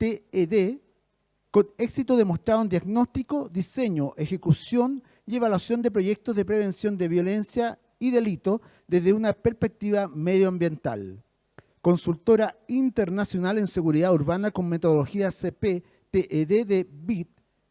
TED, con éxito demostrado en diagnóstico, diseño, ejecución y evaluación de proyectos de prevención de violencia y delito desde una perspectiva medioambiental. Consultora internacional en seguridad urbana con metodología CP-TED de BID,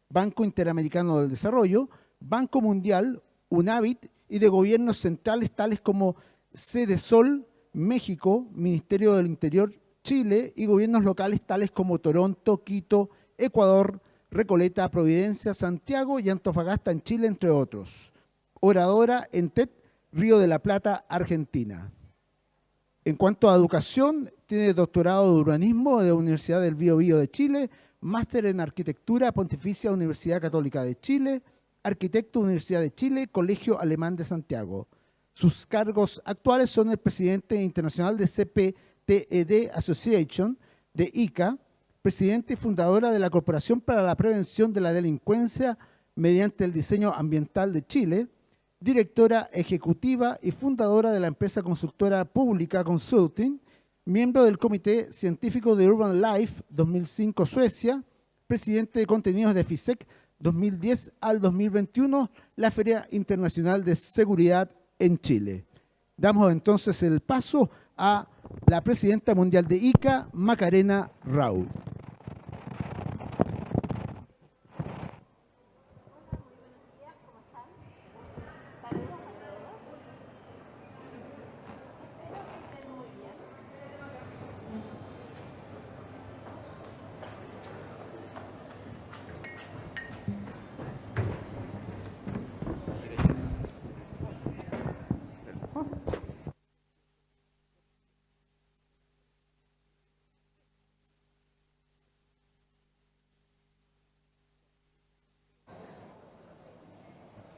Banco Interamericano del Desarrollo, Banco Mundial, UNAVIT y de gobiernos centrales tales como Cedesol, México, Ministerio del Interior, Chile y gobiernos locales tales como Toronto, Quito, Ecuador, Recoleta, Providencia, Santiago y Antofagasta en Chile, entre otros. Oradora en TED, Río de la Plata, Argentina. En cuanto a educación, tiene doctorado de urbanismo de la Universidad del Biobío de Chile, máster en arquitectura Pontificia Universidad Católica de Chile, arquitecto Universidad de Chile, Colegio Alemán de Santiago. Sus cargos actuales son el presidente internacional de CP-TED Association de ICA, presidente y fundadora de la Corporación para la Prevención de la Delincuencia mediante el Diseño Ambiental de Chile, directora ejecutiva y fundadora de la empresa consultora pública Consulting, miembro del Comité Científico de Urban Life 2005 Suecia, presidente de contenidos de FISEC 2010 al 2021, la Feria Internacional de Seguridad en Chile. Damos entonces el paso a la presidenta mundial de ICA, Macarena Rau.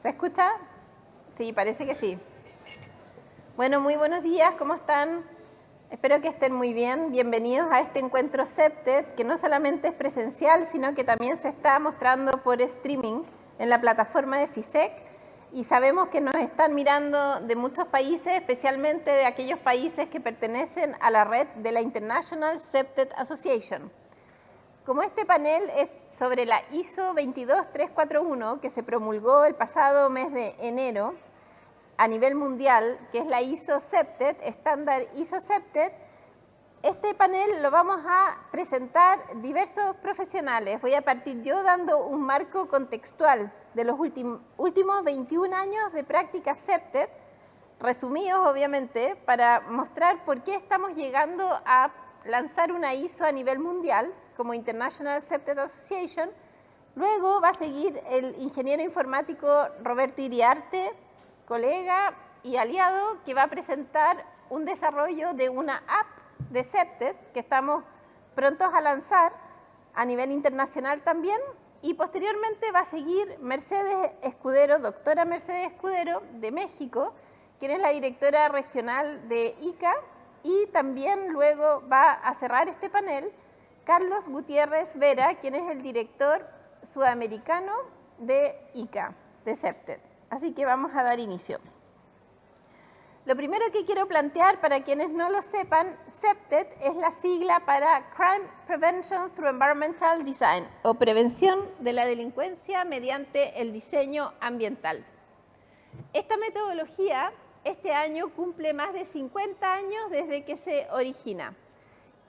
¿Se escucha? Sí, parece que sí. Bueno, muy buenos días, ¿cómo están? Espero que estén muy bien. Bienvenidos a este encuentro CEPTED, que no solamente es presencial, sino que también se está mostrando por streaming en la plataforma de FISEC. Y sabemos que nos están mirando de muchos países, especialmente de aquellos países que pertenecen a la red de la International CEPTED Association. Como este panel es sobre la ISO 22341, que se promulgó el pasado mes de enero a nivel mundial, que es la ISO CEPTED, estándar ISO CEPTED, este panel lo vamos a presentar diversos profesionales. Voy a partir yo dando un marco contextual de los últimos 21 años de práctica CEPTED, resumidos obviamente, para mostrar por qué estamos llegando a lanzar una ISO a nivel mundial, como International CEPTED Association. Luego va a seguir el ingeniero informático Roberto Iriarte, colega y aliado, que va a presentar un desarrollo de una app de CEPTED que estamos prontos a lanzar a nivel internacional también. Y posteriormente va a seguir Mercedes Escudero, doctora Mercedes Escudero de México, quien es la directora regional de ICA, y también luego va a cerrar este panel Carlos Gutiérrez Vera, quien es el director sudamericano de ICA, de CEPTED. Así que vamos a dar inicio. Lo primero que quiero plantear, para quienes no lo sepan, CEPTED es la sigla para Crime Prevention Through Environmental Design, o prevención de la delincuencia mediante el diseño ambiental. Esta metodología este año cumple más de 50 años desde que se origina.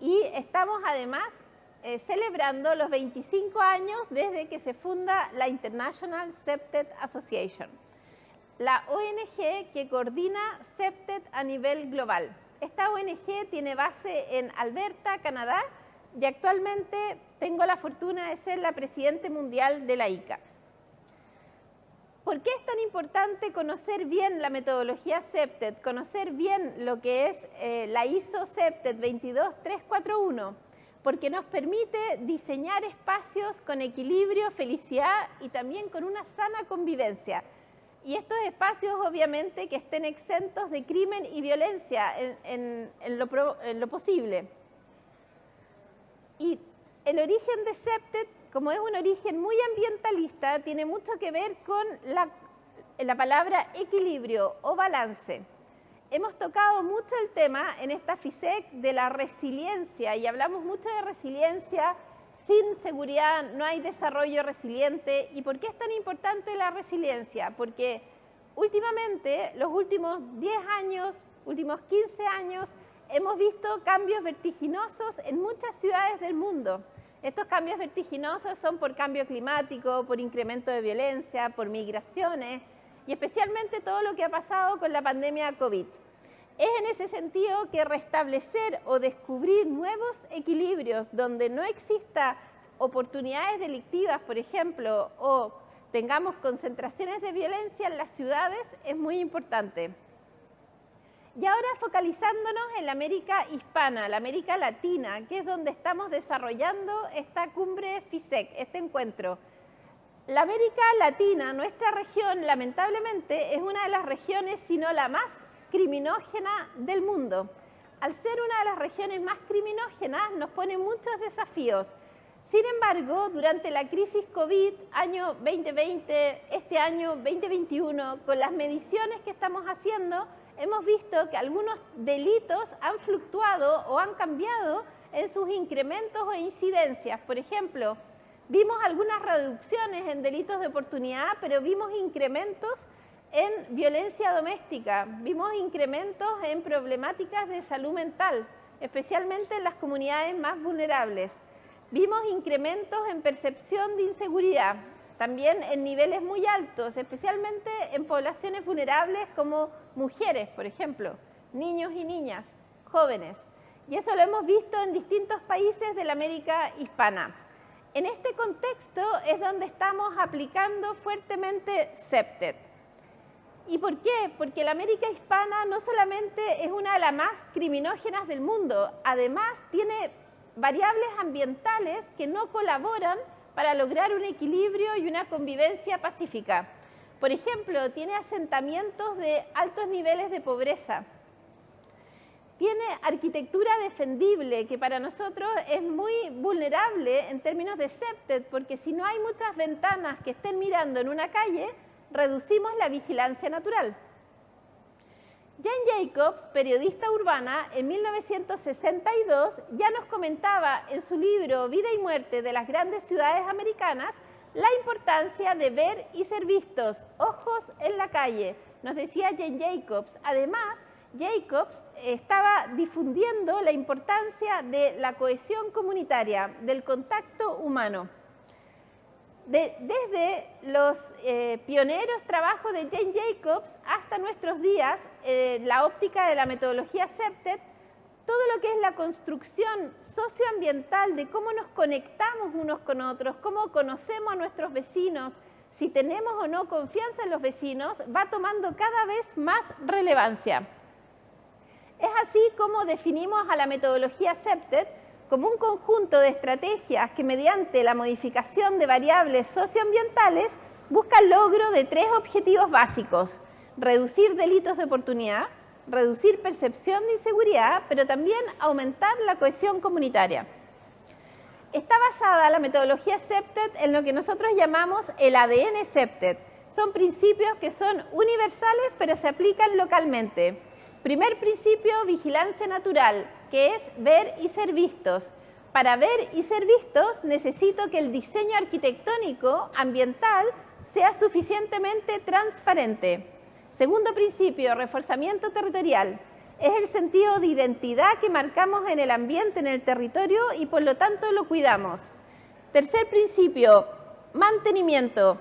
Y estamos además celebrando los 25 años desde que se funda la International CEPTED Association, la ONG que coordina CEPTED a nivel global. Esta ONG tiene base en Alberta, Canadá, y actualmente tengo la fortuna de ser la presidenta mundial de la ICA. ¿Por qué es tan importante conocer bien la metodología CEPTED, conocer bien lo que es la ISO CEPTED 22341? Porque nos permite diseñar espacios con equilibrio, felicidad y también con una sana convivencia. Y estos espacios, obviamente, que estén exentos de crimen y violencia en lo posible. Y el origen de CEPTED, como es un origen muy ambientalista, tiene mucho que ver con la palabra equilibrio o balance. Hemos tocado mucho el tema en esta FISEC de la resiliencia y hablamos mucho de resiliencia sin seguridad no hay desarrollo resiliente. ¿Y por qué es tan importante la resiliencia? Porque últimamente, los últimos 10 años, últimos 15 años, hemos visto cambios vertiginosos en muchas ciudades del mundo. Estos cambios vertiginosos son por cambio climático, por incremento de violencia, por migraciones y especialmente todo lo que ha pasado con la pandemia COVID. Es en ese sentido que restablecer o descubrir nuevos equilibrios donde no exista oportunidades delictivas, por ejemplo, o tengamos concentraciones de violencia en las ciudades es muy importante. Y ahora focalizándonos en la América hispana, la América Latina, que es donde estamos desarrollando esta cumbre FISEC, este encuentro. La América Latina, nuestra región, lamentablemente, es una de las regiones, si no la más criminógena del mundo. Al ser una de las regiones más criminógenas, nos pone muchos desafíos. Sin embargo, durante la crisis COVID, año 2020, este año 2021, con las mediciones que estamos haciendo, hemos visto que algunos delitos han fluctuado o han cambiado en sus incrementos o incidencias. Por ejemplo, vimos algunas reducciones en delitos de oportunidad, pero vimos incrementos en violencia doméstica, vimos incrementos en problemáticas de salud mental, especialmente en las comunidades más vulnerables. Vimos incrementos en percepción de inseguridad, también en niveles muy altos, especialmente en poblaciones vulnerables como mujeres, por ejemplo, niños y niñas, jóvenes. Y eso lo hemos visto en distintos países de la América hispana. En este contexto es donde estamos aplicando fuertemente CEPTED. ¿Y por qué? Porque la América hispana no solamente es una de las más criminógenas del mundo, además tiene variables ambientales que no colaboran para lograr un equilibrio y una convivencia pacífica. Por ejemplo, tiene asentamientos de altos niveles de pobreza. Tiene arquitectura defendible, que para nosotros es muy vulnerable en términos de CEPTED, porque si no hay muchas ventanas que estén mirando en una calle, reducimos la vigilancia natural. Jane Jacobs, periodista urbana, en 1962 ya nos comentaba en su libro Vida y Muerte de las Grandes Ciudades Americanas la importancia de ver y ser vistos, ojos en la calle, nos decía Jane Jacobs. Además, Jacobs estaba difundiendo la importancia de la cohesión comunitaria, del contacto humano. Desde los pioneros trabajos de Jane Jacobs hasta nuestros días, la óptica de la metodología CEPTED, todo lo que es la construcción socioambiental de cómo nos conectamos unos con otros, cómo conocemos a nuestros vecinos, si tenemos o no confianza en los vecinos, va tomando cada vez más relevancia. Es así como definimos a la metodología CEPTED como un conjunto de estrategias que mediante la modificación de variables socioambientales busca el logro de 3 objetivos básicos: reducir delitos de oportunidad, reducir percepción de inseguridad, pero también aumentar la cohesión comunitaria. Está basada la metodología CEPTED en lo que nosotros llamamos el ADN CEPTED. Son principios que son universales, pero se aplican localmente. Primer principio, vigilancia natural, que es ver y ser vistos. Para ver y ser vistos necesito que el diseño arquitectónico ambiental sea suficientemente transparente. Segundo principio, reforzamiento territorial. Es el sentido de identidad que marcamos en el ambiente, en el territorio, y por lo tanto lo cuidamos. Tercer principio, mantenimiento.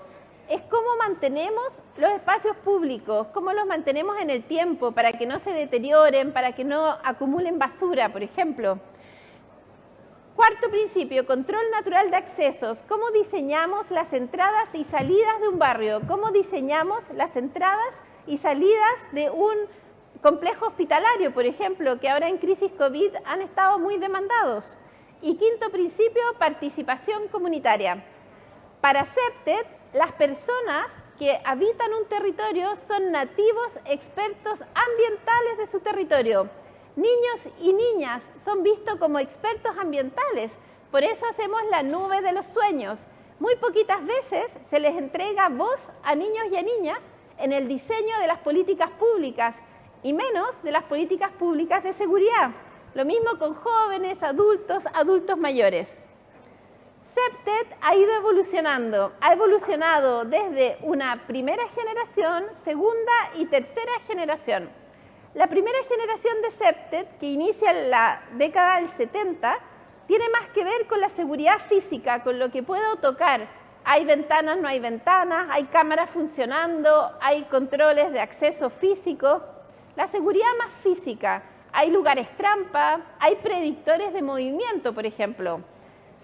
Es cómo mantenemos los espacios públicos, cómo los mantenemos en el tiempo para que no se deterioren, para que no acumulen basura, por ejemplo. Cuarto principio, control natural de accesos. ¿Cómo diseñamos las entradas y salidas de un barrio? ¿Cómo diseñamos las entradas y salidas de un complejo hospitalario, por ejemplo, que ahora en crisis COVID han estado muy demandados? Y quinto principio, participación comunitaria. Para CEPTED, las personas que habitan un territorio son nativos expertos ambientales de su territorio. Niños y niñas son vistos como expertos ambientales, por eso hacemos la nube de los sueños. Muy poquitas veces se les entrega voz a niños y a niñas en el diseño de las políticas públicas y menos de las políticas públicas de seguridad. Lo mismo con jóvenes, adultos mayores. SEPTED ha ido evolucionando. Ha evolucionado desde una primera generación, segunda y tercera generación. La primera generación de SEPTED, que inicia en la década del 70, tiene más que ver con la seguridad física, con lo que puedo tocar. Hay ventanas, no hay ventanas, hay cámaras funcionando, hay controles de acceso físico. La seguridad más física. Hay lugares trampa, hay predictores de movimiento, por ejemplo.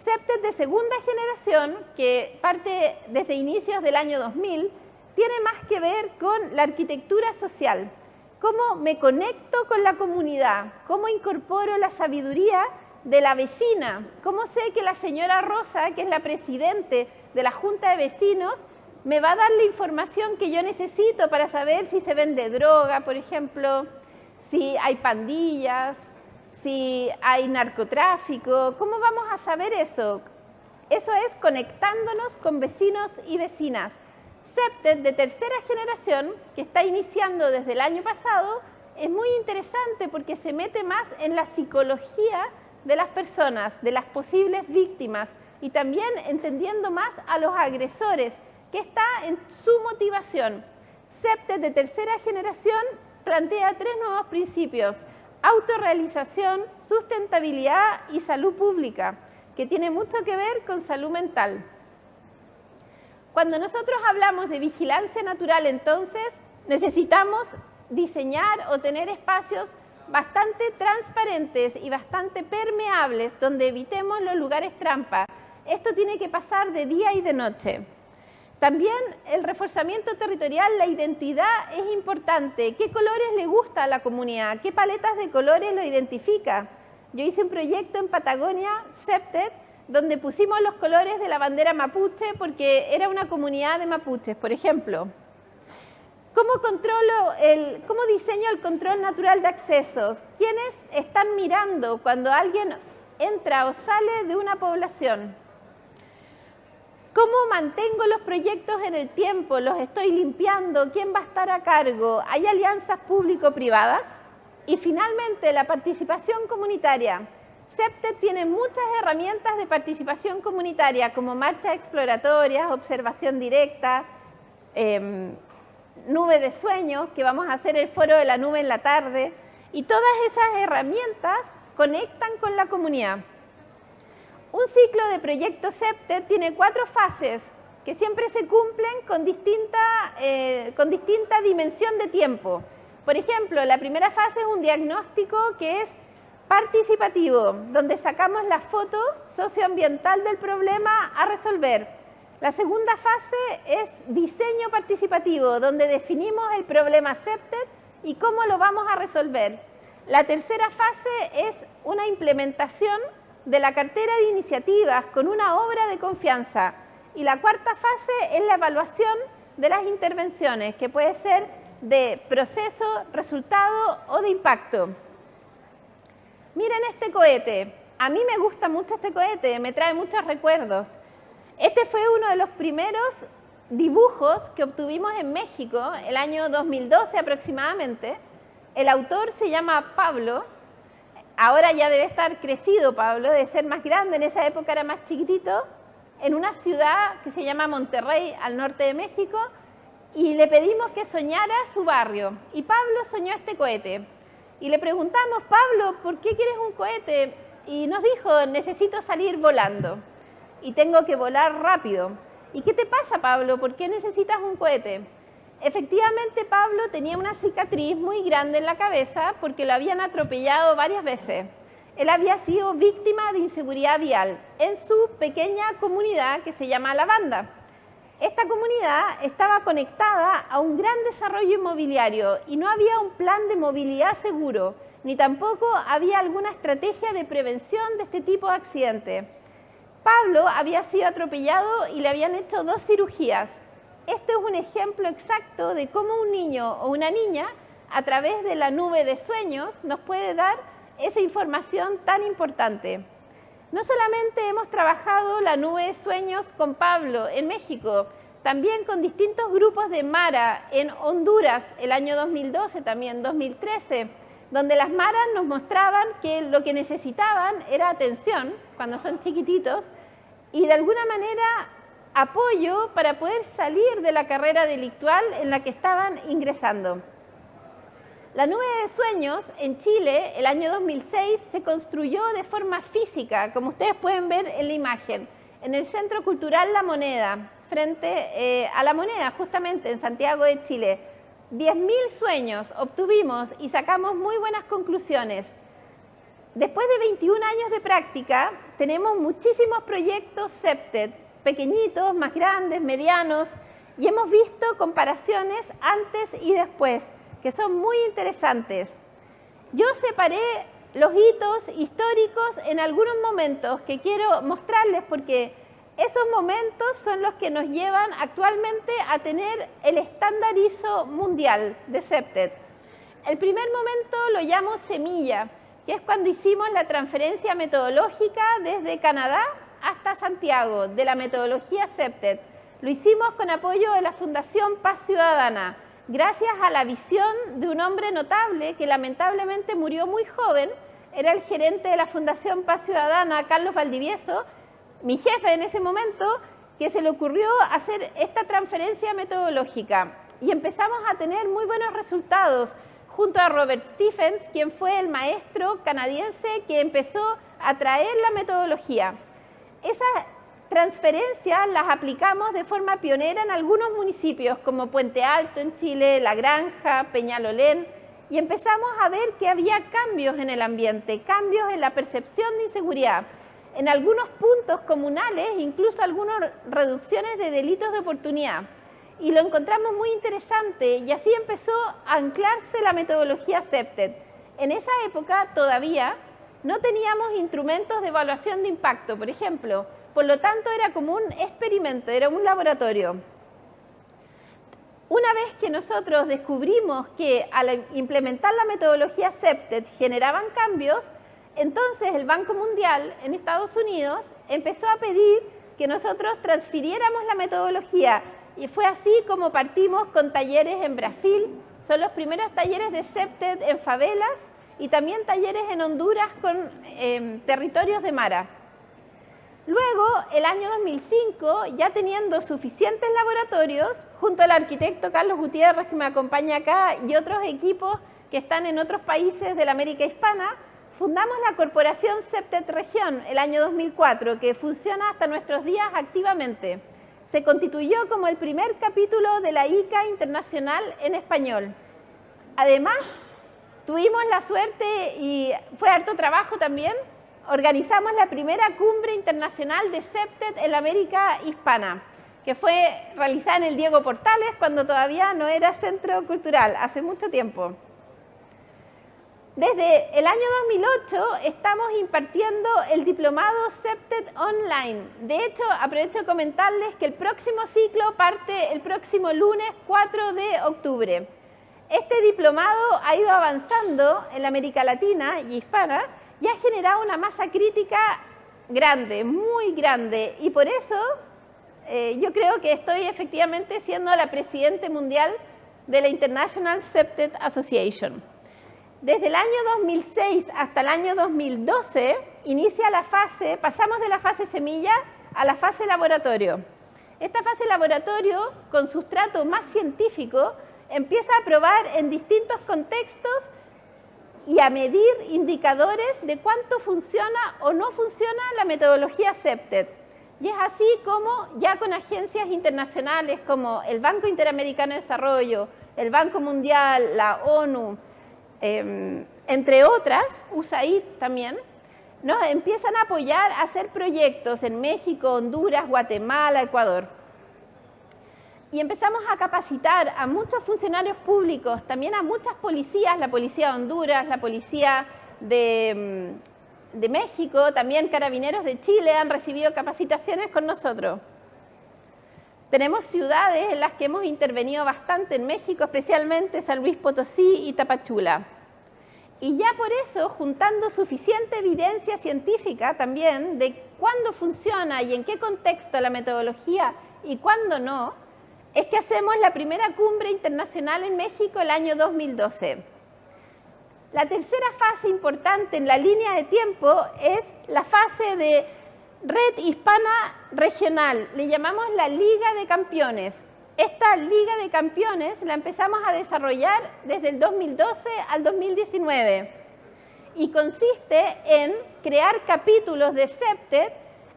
SEPTED de segunda generación, que parte desde inicios del año 2000, tiene más que ver con la arquitectura social. Cómo me conecto con la comunidad, cómo incorporo la sabiduría de la vecina, cómo sé que la señora Rosa, que es la presidente de la Junta de Vecinos, me va a dar la información que yo necesito para saber si se vende droga, por ejemplo, si hay pandillas, si hay narcotráfico. ¿Cómo vamos a saber eso? Eso es conectándonos con vecinos y vecinas. SEPTED de tercera generación, que está iniciando desde el año pasado, es muy interesante porque se mete más en la psicología de las personas, de las posibles víctimas, y también entendiendo más a los agresores, que está en su motivación. SEPTED de tercera generación plantea 3 nuevos principios: autorrealización, sustentabilidad y salud pública, que tiene mucho que ver con salud mental. Cuando nosotros hablamos de vigilancia natural, entonces, necesitamos diseñar o tener espacios bastante transparentes y bastante permeables, donde evitemos los lugares trampa. Esto tiene que pasar de día y de noche. También el reforzamiento territorial, la identidad es importante. ¿Qué colores le gusta a la comunidad? ¿Qué paletas de colores lo identifica? Yo hice un proyecto en Patagonia, SEPTED, donde pusimos los colores de la bandera mapuche porque era una comunidad de mapuches, por ejemplo. ¿Cómo diseño el control natural de accesos? ¿Quiénes están mirando cuando alguien entra o sale de una población? ¿Cómo mantengo los proyectos en el tiempo? ¿Los estoy limpiando? ¿Quién va a estar a cargo? ¿Hay alianzas público-privadas? Y finalmente, la participación comunitaria. SEPTED tiene muchas herramientas de participación comunitaria, como marchas exploratorias, observación directa, nube de sueños, que vamos a hacer el foro de la nube en la tarde, y todas esas herramientas conectan con la comunidad. Un ciclo de proyectos SEPTED tiene 4 fases que siempre se cumplen con distinta dimensión de tiempo. Por ejemplo, la primera fase es un diagnóstico que es participativo, donde sacamos la foto socioambiental del problema a resolver. La segunda fase es diseño participativo, donde definimos el problema SEPTED y cómo lo vamos a resolver. La tercera fase es una implementación de la cartera de iniciativas con una obra de confianza. Y la cuarta fase es la evaluación de las intervenciones, que puede ser de proceso, resultado o de impacto. Miren este cohete. A mí me gusta mucho este cohete, me trae muchos recuerdos. Este fue uno de los primeros dibujos que obtuvimos en México, el año 2012 aproximadamente. El autor se llama Pablo. Ahora ya debe estar crecido Pablo, debe ser más grande, en esa época era más chiquitito, en una ciudad que se llama Monterrey, al norte de México, y le pedimos que soñara su barrio. Y Pablo soñó este cohete. Y le preguntamos, Pablo, ¿por qué quieres un cohete? Y nos dijo, necesito salir volando y tengo que volar rápido. ¿Y qué te pasa, Pablo? ¿Por qué necesitas un cohete? Efectivamente, Pablo tenía una cicatriz muy grande en la cabeza porque lo habían atropellado varias veces. Él había sido víctima de inseguridad vial en su pequeña comunidad que se llama La Banda. Esta comunidad estaba conectada a un gran desarrollo inmobiliario y no había un plan de movilidad seguro, ni tampoco había alguna estrategia de prevención de este tipo de accidentes. Pablo había sido atropellado y le habían hecho 2 cirugías. Este es un ejemplo exacto de cómo un niño o una niña, a través de la nube de sueños, nos puede dar esa información tan importante. No solamente hemos trabajado la nube de sueños con Pablo en México, también con distintos grupos de Mara en Honduras, el año 2012, también 2013, donde las Maras nos mostraban que lo que necesitaban era atención cuando son chiquititos y de alguna manera apoyo para poder salir de la carrera delictual en la que estaban ingresando. La Nube de Sueños en Chile, el año 2006, se construyó de forma física, como ustedes pueden ver en la imagen, en el Centro Cultural La Moneda, frente a La Moneda, justamente en Santiago de Chile. 10.000 sueños obtuvimos y sacamos muy buenas conclusiones. Después de 21 años de práctica, tenemos muchísimos proyectos CEPTED, pequeñitos, más grandes, medianos, y hemos visto comparaciones antes y después, que son muy interesantes. Yo separé los hitos históricos en algunos momentos que quiero mostrarles porque esos momentos son los que nos llevan actualmente a tener el estándar ISO mundial de CEPTED. El primer momento lo llamo semilla, que es cuando hicimos la transferencia metodológica desde Canadá hasta Santiago, de la metodología CEPTED. Lo hicimos con apoyo de la Fundación Paz Ciudadana, gracias a la visión de un hombre notable que lamentablemente murió muy joven. Era el gerente de la Fundación Paz Ciudadana, Carlos Valdivieso, mi jefe en ese momento, que se le ocurrió hacer esta transferencia metodológica. Y empezamos a tener muy buenos resultados, junto a Robert Stephens, quien fue el maestro canadiense que empezó a traer la metodología. Esas transferencias las aplicamos de forma pionera en algunos municipios, como Puente Alto en Chile, La Granja, Peñalolén, y empezamos a ver que había cambios en el ambiente, cambios en la percepción de inseguridad. En algunos puntos comunales, incluso algunas reducciones de delitos de oportunidad. Y lo encontramos muy interesante y así empezó a anclarse la metodología CEPTED. En esa época todavía no teníamos instrumentos de evaluación de impacto, por ejemplo. Por lo tanto, era como un experimento, era un laboratorio. Una vez que nosotros descubrimos que al implementar la metodología CEPTED generaban cambios, entonces el Banco Mundial en Estados Unidos empezó a pedir que nosotros transfiriéramos la metodología. Y fue así como partimos con talleres en Brasil. Son los primeros talleres de CEPTED en favelas y también talleres en Honduras con territorios de Mara. Luego, el año 2005, ya teniendo suficientes laboratorios, junto al arquitecto Carlos Gutiérrez, que me acompaña acá, y otros equipos que están en otros países de la América Hispana, fundamos la Corporación CEPTED Región el año 2004, que funciona hasta nuestros días activamente. Se constituyó como el primer capítulo de la ICA Internacional en español. Además, tuvimos la suerte, y fue harto trabajo también, organizamos la primera cumbre internacional de CEPTED en la América Hispana, que fue realizada en el Diego Portales cuando todavía no era centro cultural, hace mucho tiempo. Desde el año 2008 estamos impartiendo el diplomado CEPTED Online. De hecho, aprovecho de comentarles que el próximo ciclo parte el próximo lunes 4 de octubre. Este diplomado ha ido avanzando en la América Latina y Hispana y ha generado una masa crítica grande, muy grande. Y por eso yo creo que estoy efectivamente siendo la presidenta mundial de la International CEPTED Association. Desde el año 2006 hasta el año 2012 inicia la fase, pasamos de la fase semilla a la fase laboratorio. Esta fase laboratorio, con sustrato más científico, empieza a probar en distintos contextos y a medir indicadores de cuánto funciona o no funciona la metodología CEPTED. Y es así como ya con agencias internacionales como el Banco Interamericano de Desarrollo, el Banco Mundial, la ONU, entre otras, USAID también, nos empiezan a apoyar a hacer proyectos en México, Honduras, Guatemala, Ecuador. Y empezamos a capacitar a muchos funcionarios públicos, también a muchas policías, la policía de Honduras, la policía de México, también carabineros de Chile han recibido capacitaciones con nosotros. Tenemos ciudades en las que hemos intervenido bastante en México, especialmente San Luis Potosí y Tapachula. Y ya por eso, juntando suficiente evidencia científica también de cuándo funciona y en qué contexto la metodología y cuándo no, es que hacemos la primera cumbre internacional en México el año 2012. La tercera fase importante en la línea de tiempo es la fase de Red Hispana Regional, le llamamos la Liga de Campeones. Esta Liga de Campeones la empezamos a desarrollar desde el 2012 al 2019 y consiste en crear capítulos de CEPTED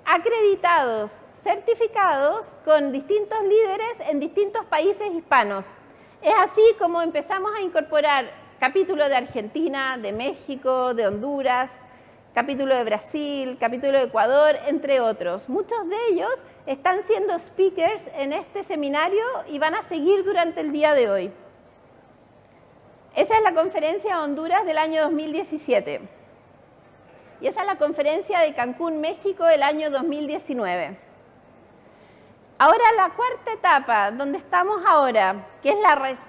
acreditados, certificados con distintos líderes en distintos países hispanos. Es así como empezamos a incorporar capítulos de Argentina, de México, de Honduras, capítulo de Brasil, capítulo de Ecuador, entre otros. Muchos de ellos están siendo speakers en este seminario y van a seguir durante el día de hoy. Esa es la conferencia de Honduras del año 2017. Y esa es la conferencia de Cancún, México, del año 2019. Ahora la cuarta etapa, donde estamos ahora, que es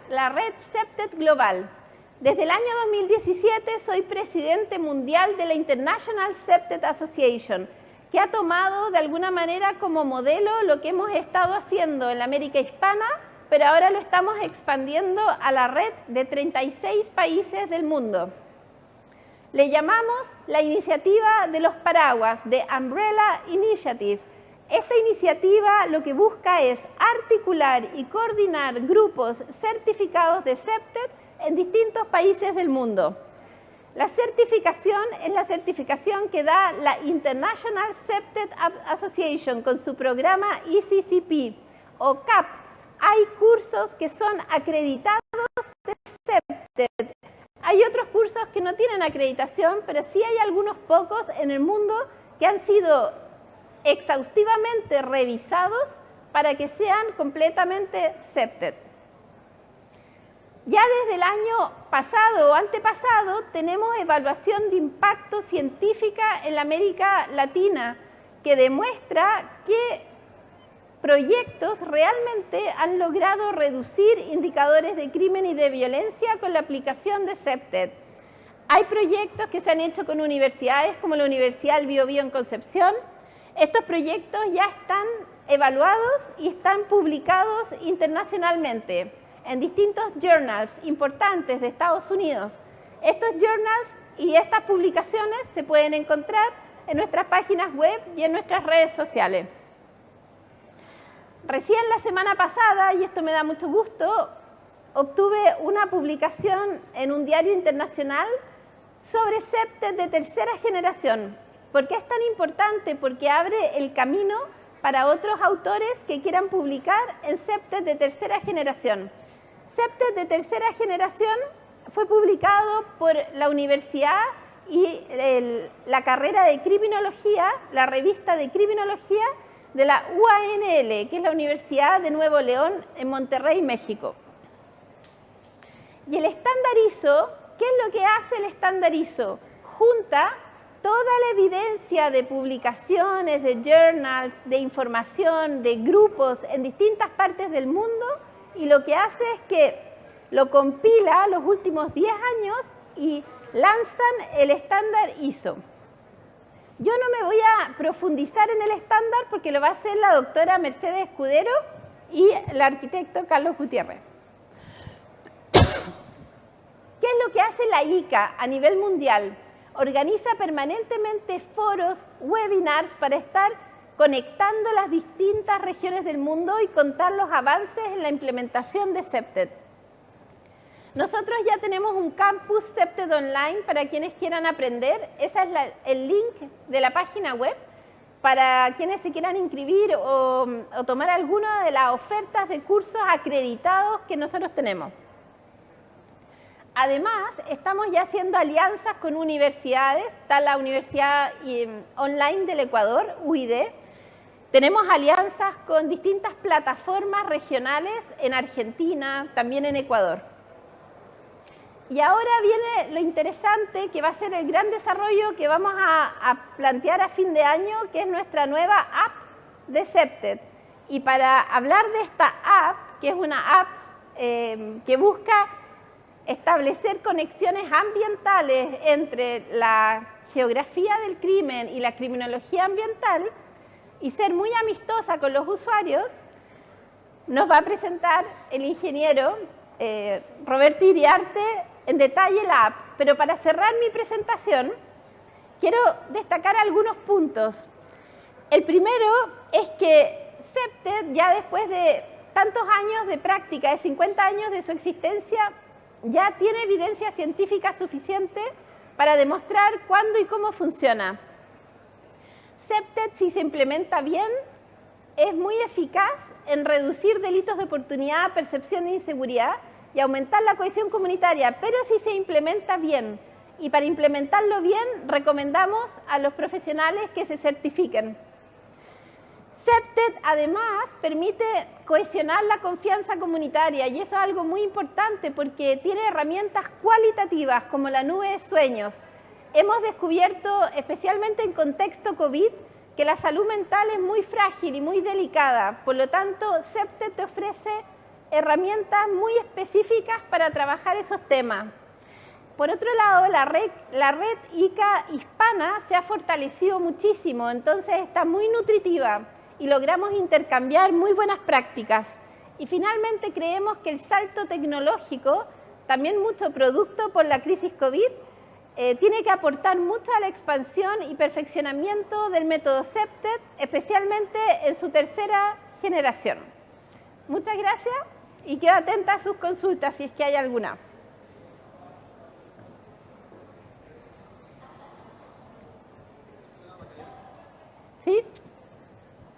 la red CEPTED Global. Desde el año 2017 soy presidente mundial de la International CEPTED Association, que ha tomado de alguna manera como modelo lo que hemos estado haciendo en la América Hispana, pero ahora lo estamos expandiendo a la red de 36 países del mundo. Le llamamos la iniciativa de los paraguas, de Umbrella Initiative. Esta iniciativa lo que busca es articular y coordinar grupos certificados de CEPTED en distintos países del mundo. La certificación es la certificación que da la International CEPTED Association con su programa ECCP o CAP. Hay cursos que son acreditados de CEPTED. Hay otros cursos que no tienen acreditación, pero sí hay algunos pocos en el mundo que han sido exhaustivamente revisados para que sean completamente CEPTED. Ya desde el año pasado o antepasado tenemos evaluación de impacto científica en la América Latina que demuestra que proyectos realmente han logrado reducir indicadores de crimen y de violencia con la aplicación de CEPTED. Hay proyectos que se han hecho con universidades como la Universidad del Biobío en Concepción. Estos proyectos ya están evaluados y están publicados internacionalmente en distintos journals importantes de Estados Unidos. Estos journals y estas publicaciones se pueden encontrar en nuestras páginas web y en nuestras redes sociales. Recién la semana pasada, y esto me da mucho gusto, obtuve una publicación en un diario internacional sobre CEPTED de tercera generación. ¿Por qué es tan importante? Porque abre el camino para otros autores que quieran publicar en CEPTED de tercera generación. CEPTED de tercera generación fue publicado por la universidad y la carrera de criminología, la revista de criminología de la UANL, que es la Universidad de Nuevo León en Monterrey, México. Y el estandarizo, ¿qué es lo que hace el estandarizo? Junta toda la evidencia de publicaciones, de journals, de información, de grupos en distintas partes del mundo y lo que hace es que lo compila los últimos 10 años y lanzan el estándar ISO. Yo no me voy a profundizar en el estándar porque lo va a hacer la doctora Mercedes Escudero y el arquitecto Carlos Gutiérrez. ¿Qué es lo que hace la ICA a nivel mundial? Organiza permanentemente foros, webinars para estar conectando las distintas regiones del mundo y contar los avances en la implementación de CEPTED. Nosotros ya tenemos un campus CEPTED online para quienes quieran aprender. Ese es el link de la página web para quienes se quieran inscribir o tomar alguna de las ofertas de cursos acreditados que nosotros tenemos. Además, estamos ya haciendo alianzas con universidades. Está la Universidad Online del Ecuador, UID. Tenemos alianzas con distintas plataformas regionales en Argentina, también en Ecuador. Y ahora viene lo interesante, que va a ser el gran desarrollo que vamos a plantear a fin de año, que es nuestra nueva app de CEPTED. Y para hablar de esta app, que es una app que busca establecer conexiones ambientales entre la geografía del crimen y la criminología ambiental y ser muy amistosa con los usuarios, nos va a presentar el ingeniero Roberto Iriarte en detalle la app. Pero para cerrar mi presentación, quiero destacar algunos puntos. El primero es que CEPTED, ya después de tantos años de práctica, de 50 años de su existencia, ya tiene evidencia científica suficiente para demostrar cuándo y cómo funciona. CEPTED, si se implementa bien, es muy eficaz en reducir delitos de oportunidad, percepción de inseguridad y aumentar la cohesión comunitaria, pero si se implementa bien. Y para implementarlo bien, recomendamos a los profesionales que se certifiquen. CEPTED, además, permite cohesionar la confianza comunitaria, y eso es algo muy importante porque tiene herramientas cualitativas como la nube de sueños. Hemos descubierto, especialmente en contexto COVID, que la salud mental es muy frágil y muy delicada. Por lo tanto, CEPTED te ofrece herramientas muy específicas para trabajar esos temas. Por otro lado, la red ICA hispana se ha fortalecido muchísimo, entonces está muy nutritiva y logramos intercambiar muy buenas prácticas. Y finalmente creemos que el salto tecnológico, también mucho producto por la crisis COVID, tiene que aportar mucho a la expansión y perfeccionamiento del método CEPTED, especialmente en su tercera generación. Muchas gracias y quedo atenta a sus consultas si es que hay alguna. ¿Sí?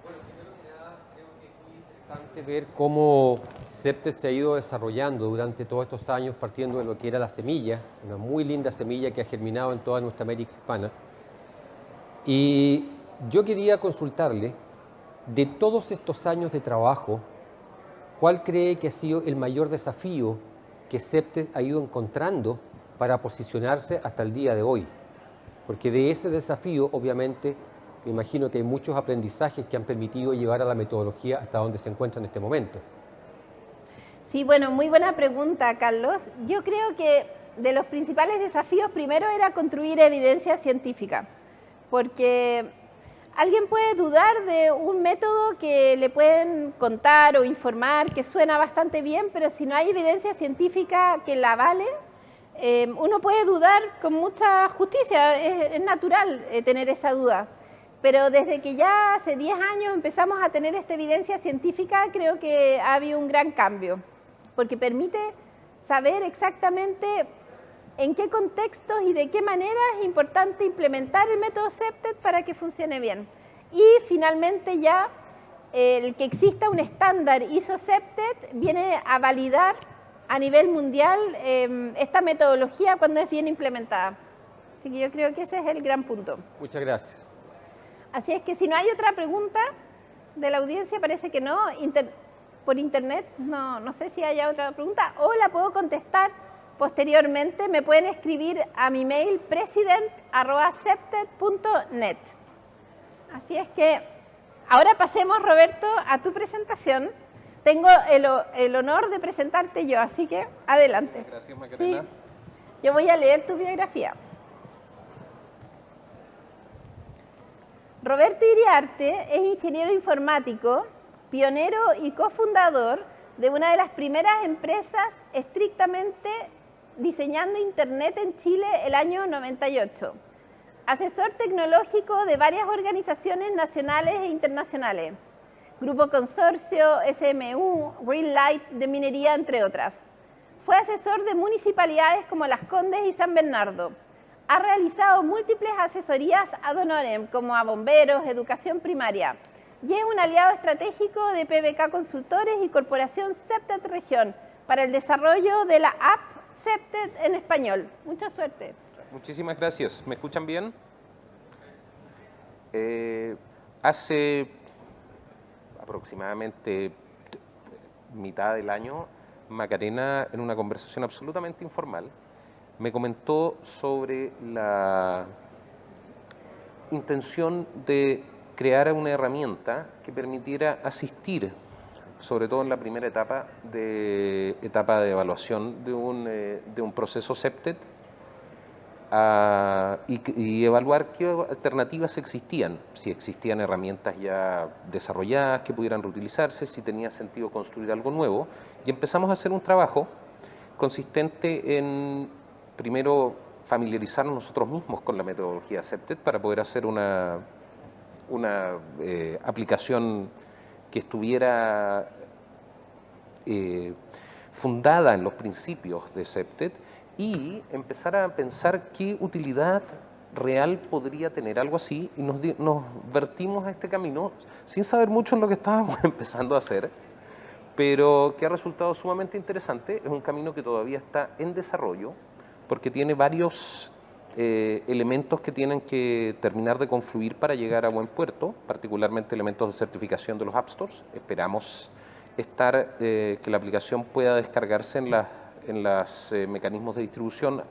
Bueno, primero que nada, creo que es muy interesante ver cómo CEPTED se ha ido desarrollando durante todos estos años, partiendo de lo que era la semilla, una muy linda semilla que ha germinado en toda nuestra América hispana. Y yo quería consultarle, de todos estos años de trabajo, ¿cuál cree que ha sido el mayor desafío que CEPTED ha ido encontrando para posicionarse hasta el día de hoy? Porque de ese desafío, obviamente, me imagino que hay muchos aprendizajes que han permitido llevar a la metodología hasta donde se encuentra en este momento. Sí, bueno, muy buena pregunta, Carlos. Yo creo que de los principales desafíos, primero era construir evidencia científica, porque alguien puede dudar de un método que le pueden contar o informar, que suena bastante bien, pero si no hay evidencia científica que la avale, uno puede dudar con mucha justicia, es natural tener esa duda. Pero desde que ya hace 10 años empezamos a tener esta evidencia científica, creo que ha habido un gran cambio, porque permite saber exactamente en qué contextos y de qué manera es importante implementar el método CEPTED para que funcione bien. Y finalmente ya el que exista un estándar ISO CEPTED viene a validar a nivel mundial esta metodología cuando es bien implementada. Así que yo creo que ese es el gran punto. Muchas gracias. Así es que si no hay otra pregunta de la audiencia, parece que no, por internet no sé si haya otra pregunta, o la puedo contestar posteriormente. Me pueden escribir a mi mail president@cepted.net. Así es que ahora pasemos, Roberto, a tu presentación. Tengo el honor de presentarte yo, así que adelante. Gracias, Macarena. Sí, yo voy a leer tu biografía. Roberto Iriarte es ingeniero informático, pionero y cofundador de una de las primeras empresas estrictamente diseñando Internet en Chile el año 98. Asesor tecnológico de varias organizaciones nacionales e internacionales. Grupo Consorcio, SMU, Greenlight de Minería, entre otras. Fue asesor de municipalidades como Las Condes y San Bernardo. Ha realizado múltiples asesorías ad honorem, como a bomberos, educación primaria, y es un aliado estratégico de PBK Consultores y Corporación CEPTED Región para el desarrollo de la app CEPTED en español. Mucha suerte. Muchísimas gracias. ¿Me escuchan bien? Hace aproximadamente mitad del año, Macarena, en una conversación absolutamente informal, me comentó sobre la intención de crear una herramienta que permitiera asistir, sobre todo en la primera etapa de evaluación de un proceso CEPTED, y evaluar qué alternativas existían, si existían herramientas ya desarrolladas que pudieran reutilizarse, si tenía sentido construir algo nuevo, y empezamos a hacer un trabajo consistente en, primero, familiarizarnos nosotros mismos con la metodología CEPTED para poder hacer una aplicación que estuviera fundada en los principios de CEPTED y empezar a pensar qué utilidad real podría tener algo así, y nos vertimos a este camino sin saber mucho en lo que estábamos empezando a hacer, pero que ha resultado sumamente interesante. Es un camino que todavía está en desarrollo porque tiene varios elementos que tienen que terminar de confluir para llegar a buen puerto, particularmente elementos de certificación de los App Stores. Esperamos que la aplicación pueda descargarse en los mecanismos de distribución.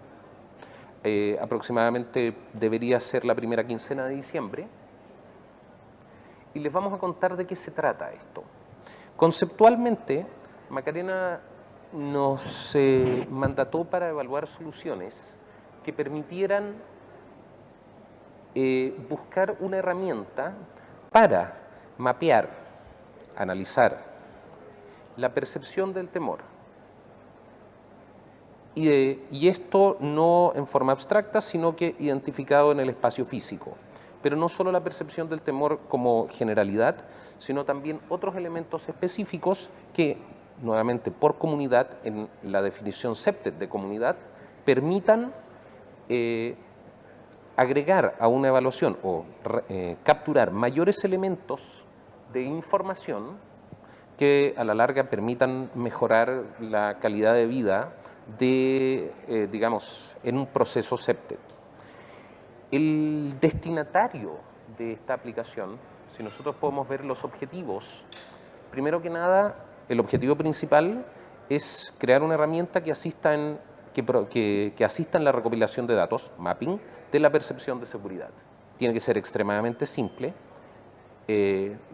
Aproximadamente debería ser la primera quincena de diciembre. Y les vamos a contar de qué se trata esto. Conceptualmente, Macarena nos mandató para evaluar soluciones que permitieran buscar una herramienta para mapear, analizar la percepción del temor. Y esto no en forma abstracta, sino que identificado en el espacio físico. Pero no solo la percepción del temor como generalidad, sino también otros elementos específicos que, nuevamente por comunidad, en la definición CEPTED de comunidad, permitan agregar a una evaluación o capturar mayores elementos de información que a la larga permitan mejorar la calidad de vida de, digamos, en un proceso CEPTED. El destinatario de esta aplicación, si nosotros podemos ver los objetivos, primero que nada, el objetivo principal es crear una herramienta que asista en la recopilación de datos, mapping, de la percepción de seguridad. Tiene que ser extremadamente simple,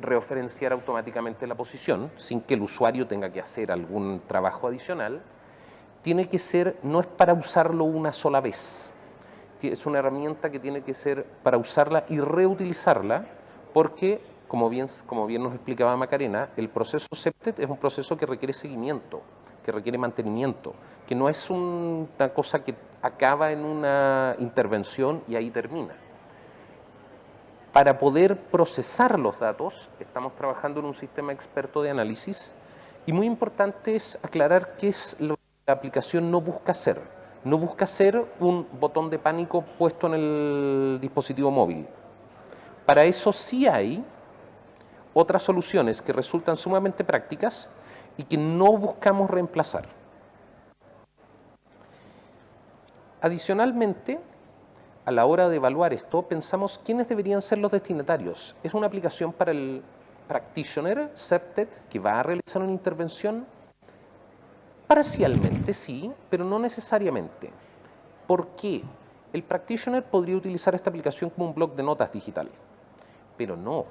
referenciar automáticamente la posición sin que el usuario tenga que hacer algún trabajo adicional. Tiene que ser, no es para usarlo una sola vez, es una herramienta que tiene que ser para usarla y reutilizarla, porque, como bien nos explicaba Macarena, el proceso CEPTED es un proceso que requiere seguimiento, que requiere mantenimiento, que no es una cosa que acaba en una intervención y ahí termina. Para poder procesar los datos, estamos trabajando en un sistema experto de análisis, y muy importante es aclarar qué es lo que la aplicación no busca hacer. No busca ser un botón de pánico puesto en el dispositivo móvil. Para eso sí hay otras soluciones que resultan sumamente prácticas y que no buscamos reemplazar. Adicionalmente, a la hora de evaluar esto, pensamos quiénes deberían ser los destinatarios. Es una aplicación para el practitioner, CEPTED, que va a realizar una intervención. Parcialmente sí, pero no necesariamente. ¿Por qué? El practitioner podría utilizar esta aplicación como un bloc de notas digital, pero no.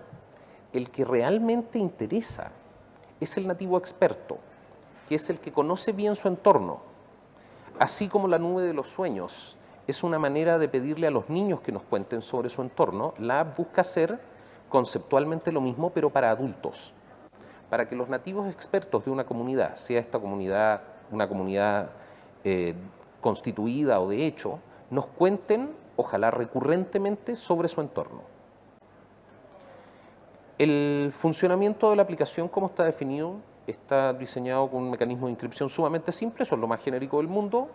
El que realmente interesa es el nativo experto, que es el que conoce bien su entorno. Así como la nube de los sueños es una manera de pedirle a los niños que nos cuenten sobre su entorno, la app busca hacer conceptualmente lo mismo, pero para adultos. Para que los nativos expertos de una comunidad, sea esta comunidad una comunidad constituida o de hecho, nos cuenten, ojalá recurrentemente, sobre su entorno. El funcionamiento de la aplicación, como está definido, está diseñado con un mecanismo de inscripción sumamente simple, eso es lo más genérico del mundo,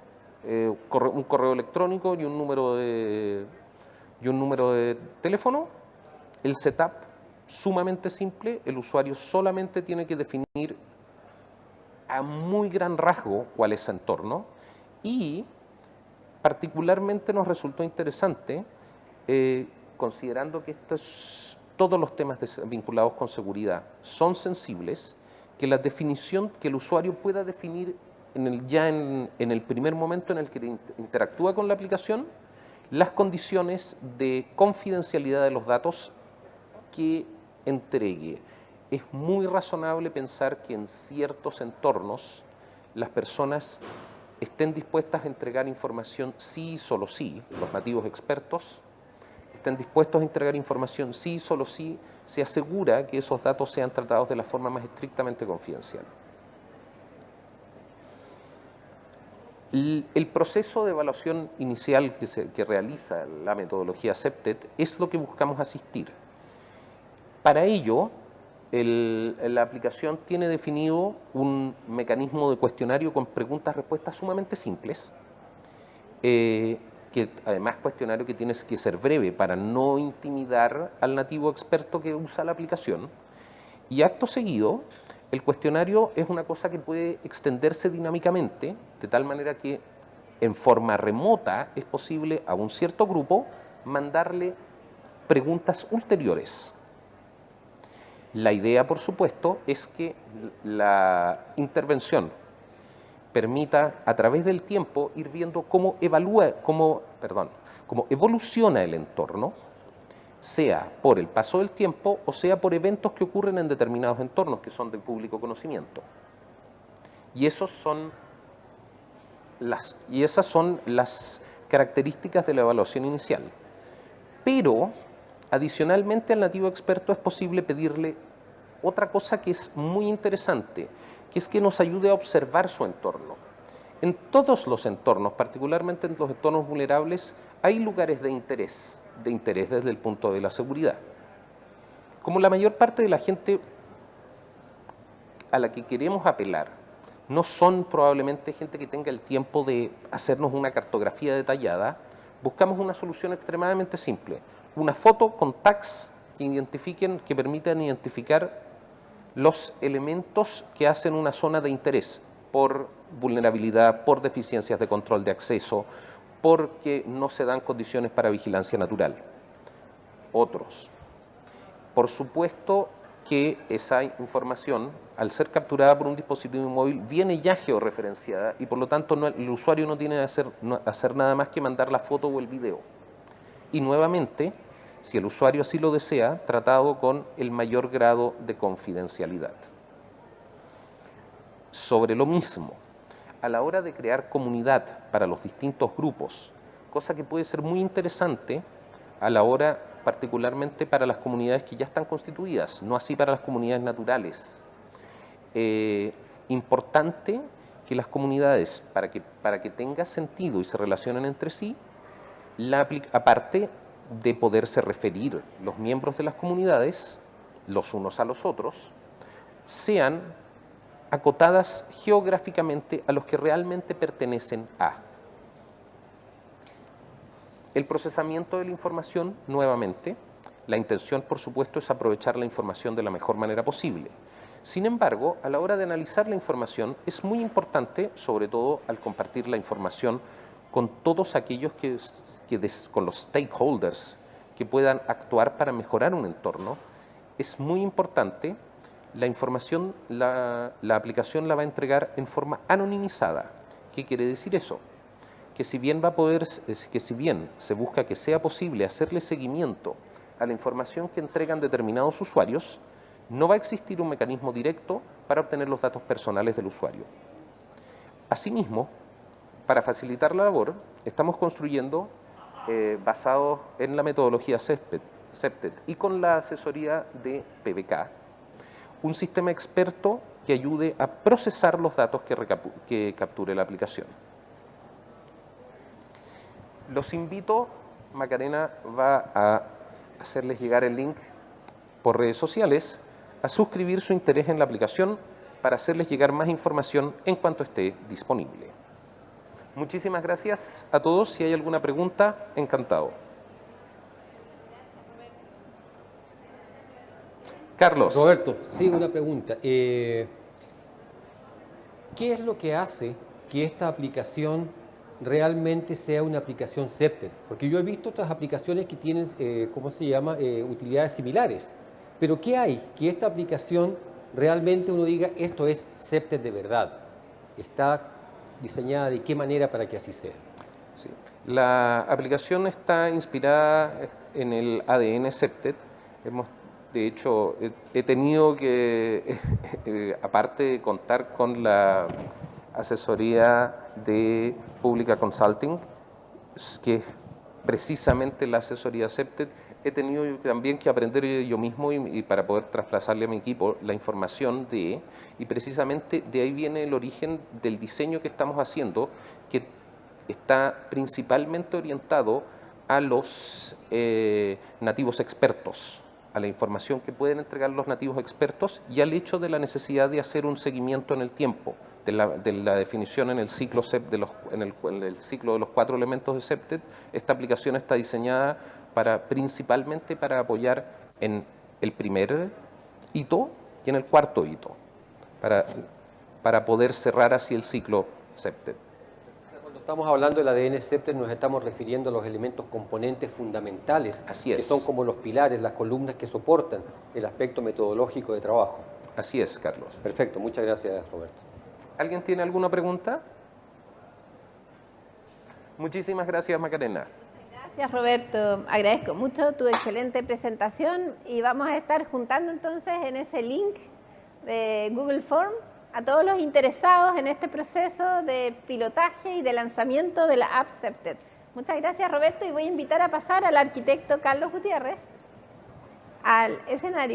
un correo electrónico y un número de teléfono. El setup sumamente simple, el usuario solamente tiene que definir a muy gran rasgo cuál es su entorno, y particularmente nos resultó interesante, considerando que todos los temas vinculados con seguridad son sensibles, que la definición que el usuario pueda definir en el primer momento en el que interactúa con la aplicación, las condiciones de confidencialidad de los datos que entregue. Es muy razonable pensar que en ciertos entornos las personas estén dispuestas a entregar información sí y solo sí, los nativos expertos estén dispuestos a entregar información sí y solo sí se asegura que esos datos sean tratados de la forma más estrictamente confidencial. El proceso de evaluación inicial que realiza la metodología CEPTED es lo que buscamos asistir. Para ello, la aplicación tiene definido un mecanismo de cuestionario con preguntas-respuestas sumamente simples, que además cuestionario que tiene que ser breve para no intimidar al nativo experto que usa la aplicación. Y acto seguido, el cuestionario es una cosa que puede extenderse dinámicamente, de tal manera que en forma remota es posible a un cierto grupo mandarle preguntas ulteriores. La idea, por supuesto, es que la intervención permita a través del tiempo ir viendo cómo evoluciona el entorno, sea por el paso del tiempo o sea por eventos que ocurren en determinados entornos que son de público conocimiento. Y esas son las características de la evaluación inicial. Pero, adicionalmente al nativo experto es posible pedirle otra cosa que es muy interesante, que es que nos ayude a observar su entorno. En todos los entornos, particularmente en los entornos vulnerables, hay lugares de interés desde el punto de la seguridad. Como la mayor parte de la gente a la que queremos apelar no son probablemente gente que tenga el tiempo de hacernos una cartografía detallada, buscamos una solución extremadamente simple. Una foto con tags que permitan identificar los elementos que hacen una zona de interés por vulnerabilidad, por deficiencias de control de acceso, porque no se dan condiciones para vigilancia natural. Otros. Por supuesto que esa información, al ser capturada por un dispositivo móvil, viene ya georreferenciada y por lo tanto el usuario no tiene que hacer nada más que mandar la foto o el video. Y nuevamente, si el usuario así lo desea, tratado con el mayor grado de confidencialidad. Sobre lo mismo, a la hora de crear comunidad para los distintos grupos, cosa que puede ser muy interesante a la hora, particularmente para las comunidades que ya están constituidas, no así para las comunidades naturales. Importante que las comunidades, para que tenga sentido y se relacionen entre sí, aparte de poderse referir los miembros de las comunidades, los unos a los otros, sean acotadas geográficamente a los que realmente pertenecen a. El procesamiento de la información, nuevamente, la intención, por supuesto, es aprovechar la información de la mejor manera posible. Sin embargo, a la hora de analizar la información, es muy importante, sobre todo al compartir la información con todos aquellos con los stakeholders que puedan actuar para mejorar un entorno, es muy importante. La información, la aplicación la va a entregar en forma anonimizada. ¿Qué quiere decir eso? Que si bien se busca que sea posible hacerle seguimiento a la información que entregan determinados usuarios, no va a existir un mecanismo directo para obtener los datos personales del usuario. Asimismo, para facilitar la labor, estamos construyendo, basado en la metodología CEPTED y con la asesoría de PBK, un sistema experto que ayude a procesar los datos que capture la aplicación. Los invito, Macarena va a hacerles llegar el link por redes sociales, a suscribir su interés en la aplicación para hacerles llegar más información en cuanto esté disponible. Muchísimas gracias a todos. Si hay alguna pregunta, encantado. Carlos. Roberto, sí, una pregunta. ¿Qué es lo que hace que esta aplicación realmente sea una aplicación CEPTED? Porque yo he visto otras aplicaciones que tienen, utilidades similares. Pero ¿qué hay? Que esta aplicación realmente uno diga, esto es CEPTED de verdad. Está diseñada de qué manera para que así sea. Sí. La aplicación está inspirada en el ADN CEPTED. De hecho, he tenido que, aparte de contar con la asesoría de Pública Consulting, que es precisamente la asesoría CEPTED, he tenido también que aprender yo mismo y para poder traspasarle a mi equipo la información y precisamente de ahí viene el origen del diseño que estamos haciendo, que está principalmente orientado a los nativos expertos. a la información que pueden entregar los nativos expertos y al hecho de la necesidad de hacer un seguimiento en el tiempo de la definición en el ciclo en el ciclo de los 4 elementos de CEPTED. Esta aplicación está diseñada principalmente para apoyar en el primer hito y en el cuarto hito, para poder cerrar así el ciclo CEPTED. Cuando estamos hablando del ADN CEPTED nos estamos refiriendo a los elementos componentes fundamentales, Así es. que son como los pilares, las columnas que soportan el aspecto metodológico de trabajo. Así es, Carlos. Perfecto, muchas gracias, Roberto. ¿Alguien tiene alguna pregunta? Muchísimas gracias, Macarena. Gracias, Roberto. Agradezco mucho tu excelente presentación y vamos a estar juntando entonces en ese link de Google Form a todos los interesados en este proceso de pilotaje y de lanzamiento de la app CEPTED. Muchas gracias, Roberto, y voy a invitar a pasar al arquitecto Carlos Gutiérrez al escenario.